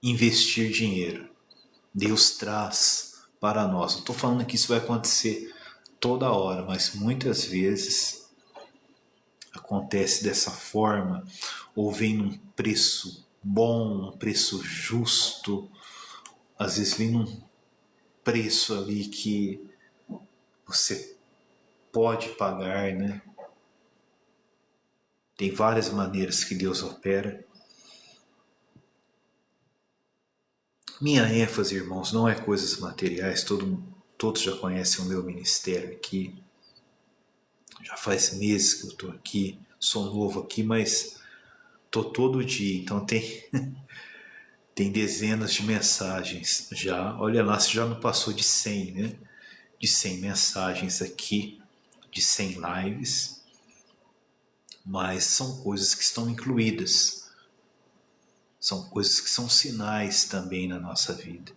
S1: investir dinheiro. Deus traz para nós. Não estou falando que isso vai acontecer toda hora, mas muitas vezes acontece dessa forma, ou vem num preço bom, um preço justo, às vezes vem num preço ali que você pode pagar, né? Tem várias maneiras que Deus opera. Minha ênfase, irmãos, não é coisas materiais. Todos já conhecem o meu ministério aqui. Já faz meses que eu estou aqui. Sou novo aqui, mas estou todo dia. Então tem dezenas de mensagens já. Olha lá, se já não passou de 100, né? De 100 mensagens aqui, de 100 lives. Mas são coisas que estão incluídas. São coisas que são sinais também na nossa vida.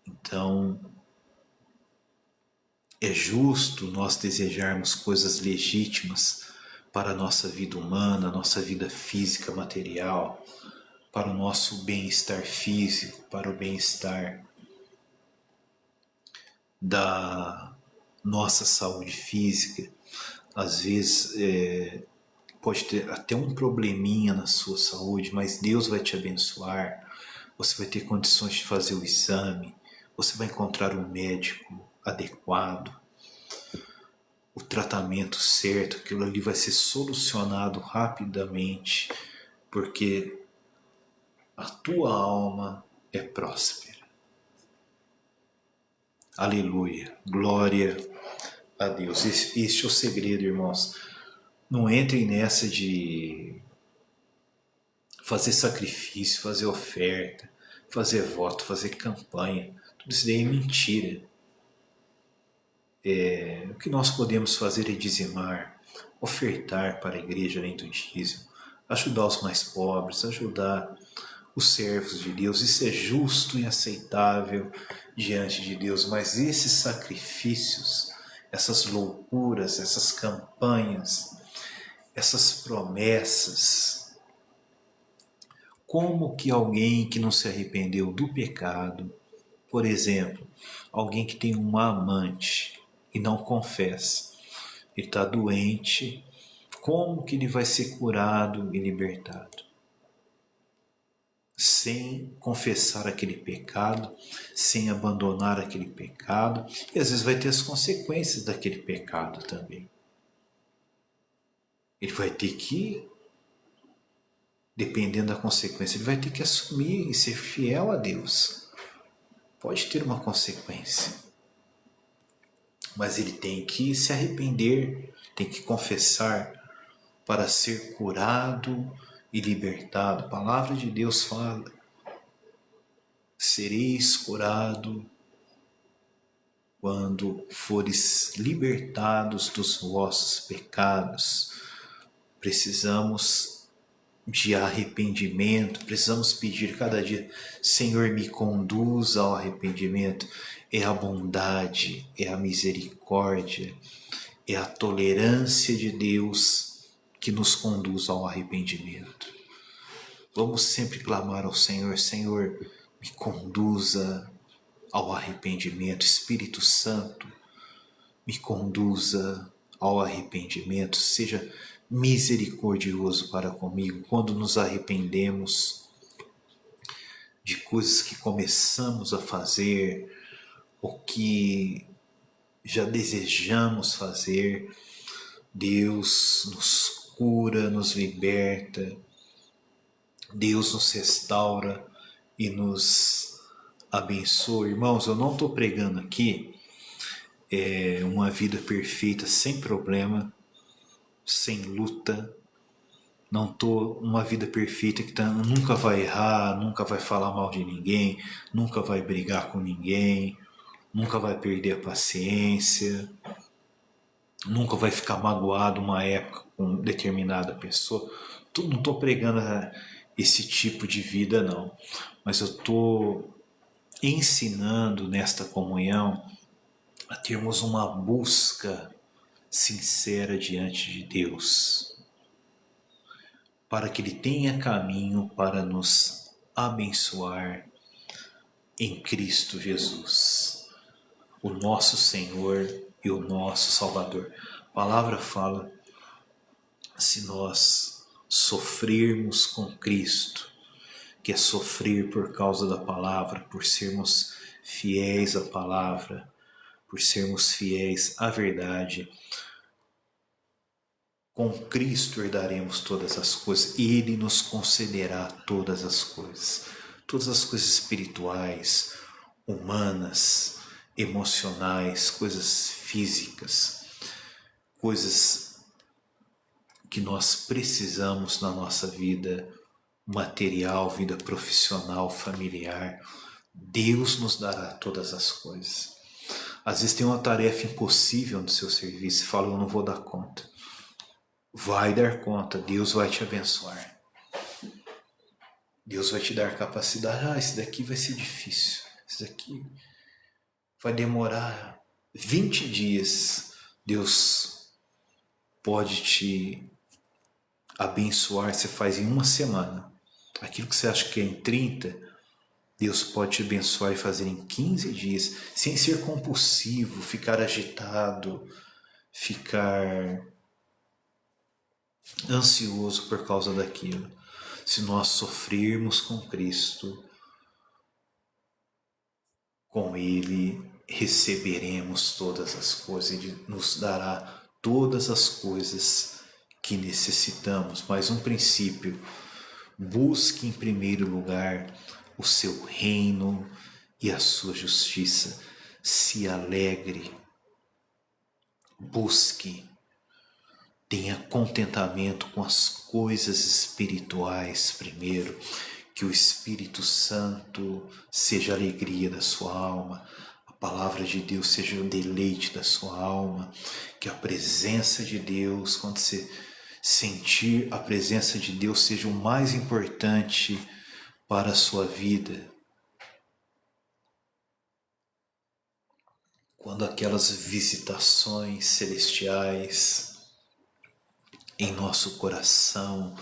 S1: Então, é justo nós desejarmos coisas legítimas para a nossa vida humana, nossa vida física, material, para o nosso bem-estar físico, para o bem-estar da nossa saúde física. Às vezes pode ter até um probleminha na sua saúde, mas Deus vai te abençoar. Você vai ter condições de fazer o exame, você vai encontrar um médico adequado, o tratamento certo, aquilo ali vai ser solucionado rapidamente, porque a tua alma é próspera. Aleluia, glória a Deus. Este é o segredo, irmãos. Não entrem nessa de fazer sacrifício, fazer oferta, fazer voto, fazer campanha. Tudo isso daí é mentira. O que nós podemos fazer é dizimar, ofertar para a igreja além do dízimo, ajudar os mais pobres, ajudar os servos de Deus. Isso é justo e aceitável diante de Deus, mas esses sacrifícios, essas loucuras, essas campanhas, essas promessas, como que alguém que não se arrependeu do pecado, por exemplo, alguém que tem uma amante e não confessa, ele está doente, como que ele vai ser curado e libertado? Sem confessar aquele pecado, sem abandonar aquele pecado, e às vezes vai ter as consequências daquele pecado também. Ele vai ter que, dependendo da consequência, ele vai ter que assumir e ser fiel a Deus. Pode ter uma consequência, mas ele tem que se arrepender, tem que confessar para ser curado e libertado. A palavra de Deus fala: sereis curado quando fores libertados dos vossos pecados. Precisamos de arrependimento, precisamos pedir cada dia: Senhor, me conduza ao arrependimento. É a bondade, é a misericórdia, é a tolerância de Deus que nos conduz ao arrependimento. Vamos sempre clamar ao Senhor: Senhor, me conduza ao arrependimento. Espírito Santo, me conduza ao arrependimento. Seja misericordioso para comigo quando nos arrependemos de coisas que começamos a fazer ou que já desejamos fazer. Deus nos cura, nos liberta, Deus nos restaura e nos abençoa. Irmãos, eu não estou pregando aqui uma vida perfeita, sem problema, sem luta. Não estou uma vida perfeita que nunca vai errar, nunca vai falar mal de ninguém, nunca vai brigar com ninguém, nunca vai perder a paciência, nunca vai ficar magoado uma época com determinada pessoa. Não estou pregando esse tipo de vida, não. Mas eu estou ensinando nesta comunhão a termos uma busca sincera diante de Deus, para que Ele tenha caminho para nos abençoar em Cristo Jesus, o nosso Senhor e o nosso Salvador. A palavra fala: se nós sofrermos com Cristo, que é sofrer por causa da palavra, por sermos fiéis à palavra, por sermos fiéis à verdade, com Cristo herdaremos todas as coisas, e Ele nos concederá todas as coisas espirituais, humanas, emocionais, coisas físicas, coisas que nós precisamos na nossa vida material, vida profissional, familiar. Deus nos dará todas as coisas. Às vezes tem uma tarefa impossível no seu serviço e fala: eu não vou dar conta. Vai dar conta, Deus vai te abençoar. Deus vai te dar capacidade. Esse daqui vai ser difícil. Esse daqui vai demorar 20 dias. Deus pode te abençoar, você faz em uma semana. Aquilo que você acha que é em 30, Deus pode te abençoar e fazer em 15 dias, sem ser compulsivo, ficar agitado, ficar ansioso por causa daquilo. Se nós sofrermos com Cristo, com Ele receberemos todas as coisas. Ele nos dará todas as coisas que necessitamos. Mas um princípio: busque em primeiro lugar o seu reino e a sua justiça. Se alegre, busque, tenha contentamento com as coisas espirituais primeiro, que o Espírito Santo seja a alegria da sua alma. A palavra de Deus seja o deleite da sua alma, que a presença de Deus, quando você sentir a presença de Deus, seja o mais importante para a sua vida. Quando aquelas visitações celestiais em nosso coração,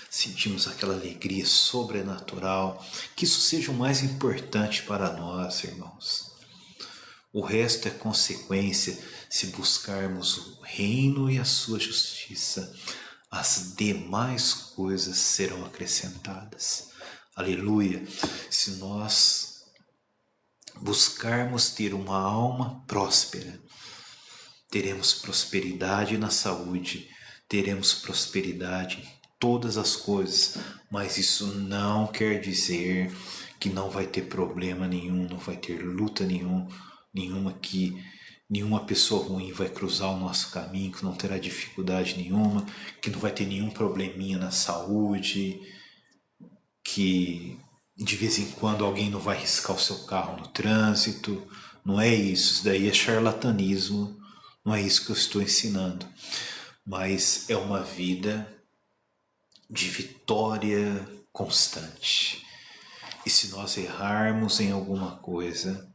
S1: sentimos aquela alegria sobrenatural, que isso seja o mais importante para nós, irmãos. O resto é consequência se buscarmos o reino e a sua justiça. As demais coisas serão acrescentadas. Aleluia! Se nós buscarmos ter uma alma próspera, teremos prosperidade na saúde, teremos prosperidade em todas as coisas, mas isso não quer dizer que não vai ter problema nenhum, não vai ter luta nenhuma, que nenhuma pessoa ruim vai cruzar o nosso caminho, que não terá dificuldade nenhuma, que não vai ter nenhum probleminha na saúde, que de vez em quando alguém não vai riscar o seu carro no trânsito. Não é isso daí é charlatanismo, não é isso que eu estou ensinando, mas é uma vida de vitória constante. E se nós errarmos em alguma coisa,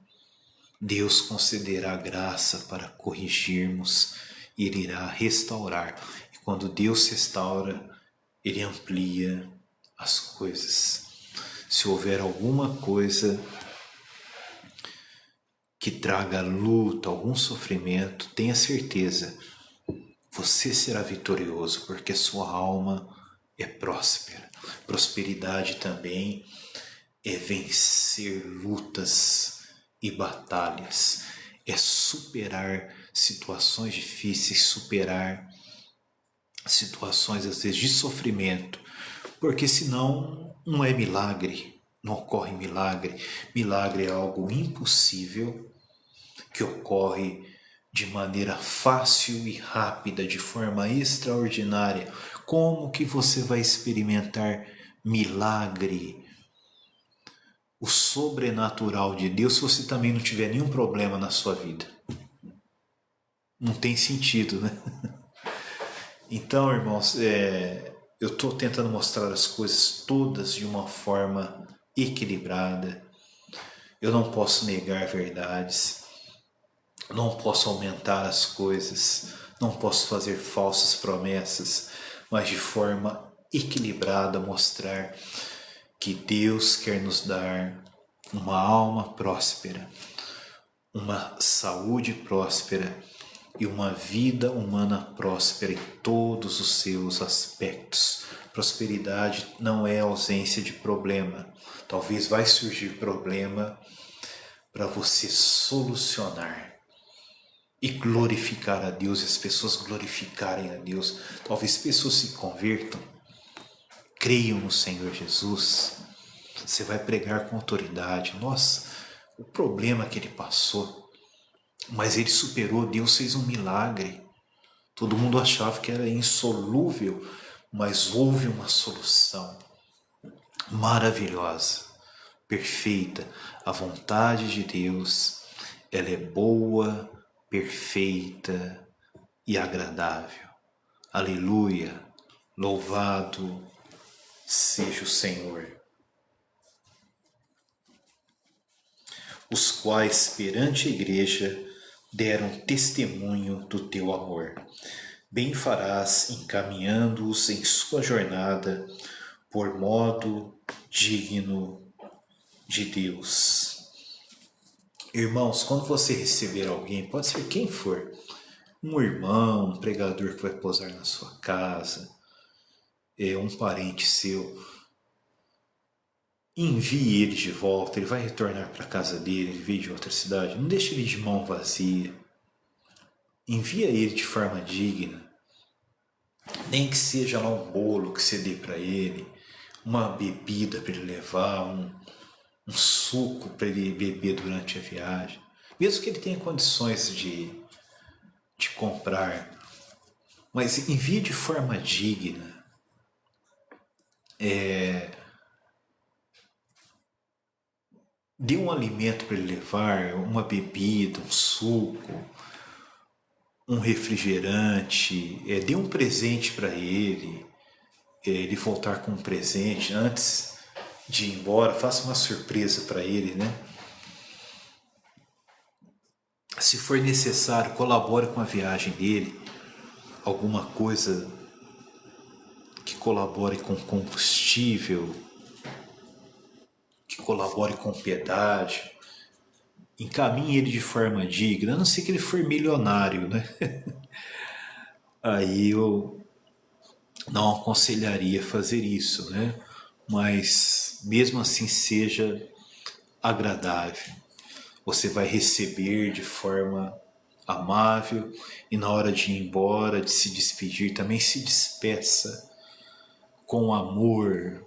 S1: Deus concederá graça para corrigirmos e Ele irá restaurar. E quando Deus restaura, Ele amplia as coisas. Se houver alguma coisa que traga luta, algum sofrimento, tenha certeza, você será vitorioso, porque sua alma é próspera. Prosperidade também é vencer lutas e batalhas, é superar situações difíceis, superar situações às vezes de sofrimento, porque senão não é milagre, não ocorre milagre. Milagre é algo impossível que ocorre de maneira fácil e rápida, de forma extraordinária. Como que você vai experimentar milagre, o sobrenatural de Deus, se você também não tiver nenhum problema na sua vida? Não tem sentido, né? Então, irmãos, eu estou tentando mostrar as coisas todas de uma forma equilibrada. Eu não posso negar verdades, não posso aumentar as coisas, não posso fazer falsas promessas, mas de forma equilibrada mostrar que Deus quer nos dar uma alma próspera, uma saúde próspera e uma vida humana próspera em todos os seus aspectos. Prosperidade não é ausência de problema. Talvez vai surgir problema para você solucionar e glorificar a Deus, e as pessoas glorificarem a Deus. Talvez pessoas se convertam, creiam no Senhor Jesus. Você vai pregar com autoridade. Nossa, o problema que ele passou, mas ele superou, Deus fez um milagre. Todo mundo achava que era insolúvel, mas houve uma solução maravilhosa, perfeita. A vontade de Deus, ela é boa, perfeita e agradável. Aleluia! Louvado seja o Senhor. Os quais perante a igreja deram testemunho do teu amor. Bem farás encaminhando-os em sua jornada por modo digno de Deus. Irmãos, quando você receber alguém, pode ser quem for, um irmão, um pregador que vai posar na sua casa, um parente seu, envie ele de volta, ele vai retornar para a casa dele, ele veio de outra cidade, não deixe ele de mão vazia. Envia ele de forma digna, nem que seja lá um bolo que você dê para ele, uma bebida para ele levar, um suco para ele beber durante a viagem, mesmo que ele tenha condições de comprar, mas envie de forma digna. dê um alimento para ele levar, uma bebida, um suco, um refrigerante, dê um presente para ele, ele voltar com um presente antes de ir embora, faça uma surpresa para ele, né? Se for necessário, colabore com a viagem dele, alguma coisa que colabore com combustível, que colabore com pedágio, encaminhe ele de forma digna, a não ser que ele for milionário, né? Aí eu não aconselharia fazer isso, né? Mas mesmo assim seja agradável. Você vai receber de forma amável e na hora de ir embora, de se despedir, também se despeça com amor,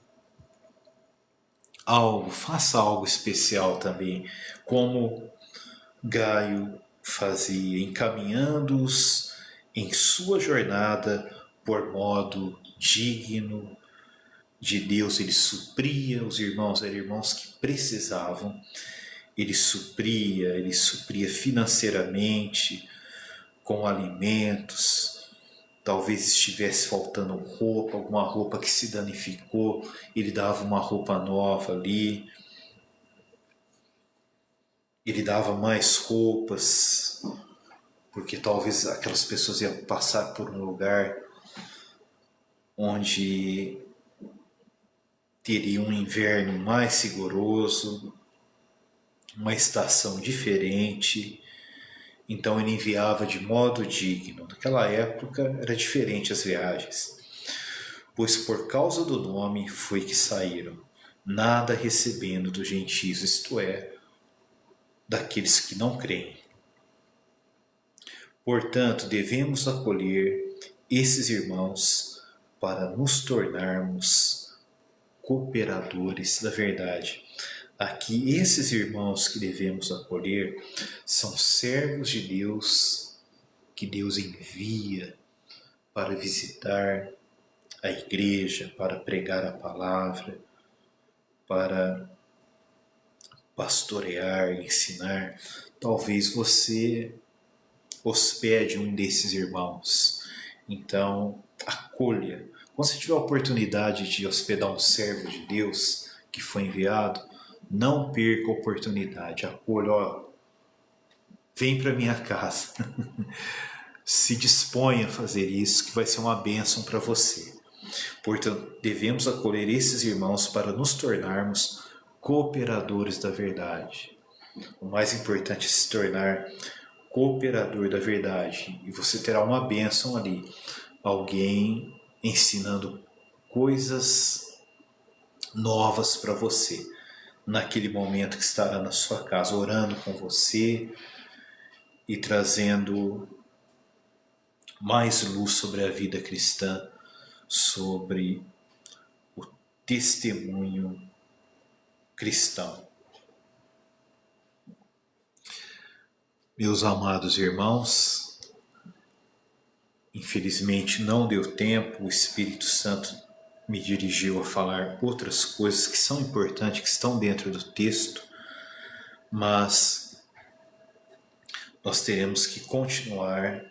S1: algo, faça algo especial também, como Gaio fazia, encaminhando-os em sua jornada por modo digno de Deus. Ele supria os irmãos, eram irmãos que precisavam, ele supria financeiramente, com alimentos, talvez estivesse faltando roupa, alguma roupa que se danificou, ele dava uma roupa nova ali, ele dava mais roupas, porque talvez aquelas pessoas iam passar por um lugar onde teria um inverno mais rigoroso, uma estação diferente, então ele enviava de modo digno. Naquela época era diferente as viagens, pois por causa do nome foi que saíram, nada recebendo dos gentios, isto é, daqueles que não creem. Portanto, devemos acolher esses irmãos para nos tornarmos cooperadores da verdade. Aqui, esses irmãos que devemos acolher são servos de Deus, que Deus envia para visitar a igreja, para pregar a palavra, para pastorear, ensinar. Talvez você hospede um desses irmãos. Então, acolha. Quando você tiver a oportunidade de hospedar um servo de Deus que foi enviado, não perca a oportunidade. Acolha, ó, vem para minha casa. Se dispõe a fazer isso, que vai ser uma bênção para você. Portanto, devemos acolher esses irmãos para nos tornarmos cooperadores da verdade. O mais importante é se tornar cooperador da verdade. E você terá uma bênção ali. Alguém ensinando coisas novas para você. Naquele momento que estará na sua casa, orando com você e trazendo mais luz sobre a vida cristã, sobre o testemunho cristão. Meus amados irmãos, infelizmente não deu tempo, o Espírito Santo me dirigiu a falar outras coisas que são importantes, que estão dentro do texto, mas nós teremos que continuar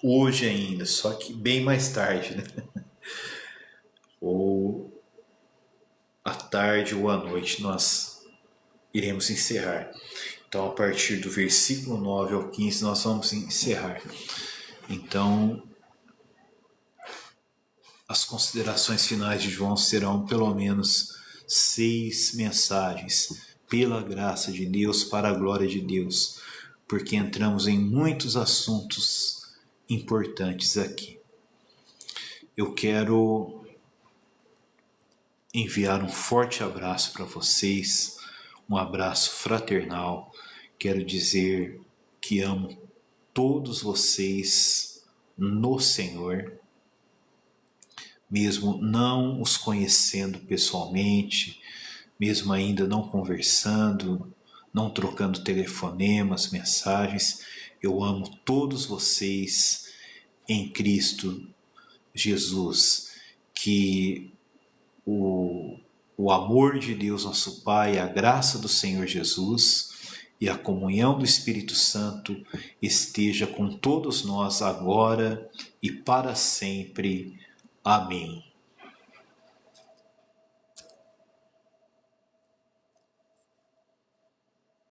S1: hoje ainda, só que bem mais tarde, né? Ou à tarde ou à noite nós iremos encerrar. Então, a partir do versículo 9 ao 15, nós vamos encerrar. Então, as considerações finais de João serão pelo menos 6 mensagens, pela graça de Deus, para a glória de Deus, porque entramos em muitos assuntos importantes aqui. Eu quero enviar um forte abraço para vocês, um abraço fraternal. Quero dizer que amo todos vocês no Senhor, mesmo não os conhecendo pessoalmente, mesmo ainda não conversando, não trocando telefonemas, mensagens. Eu amo todos vocês em Cristo Jesus, que o o amor de Deus nosso Pai, a graça do Senhor Jesus e a comunhão do Espírito Santo esteja com todos nós agora e para sempre. Amém.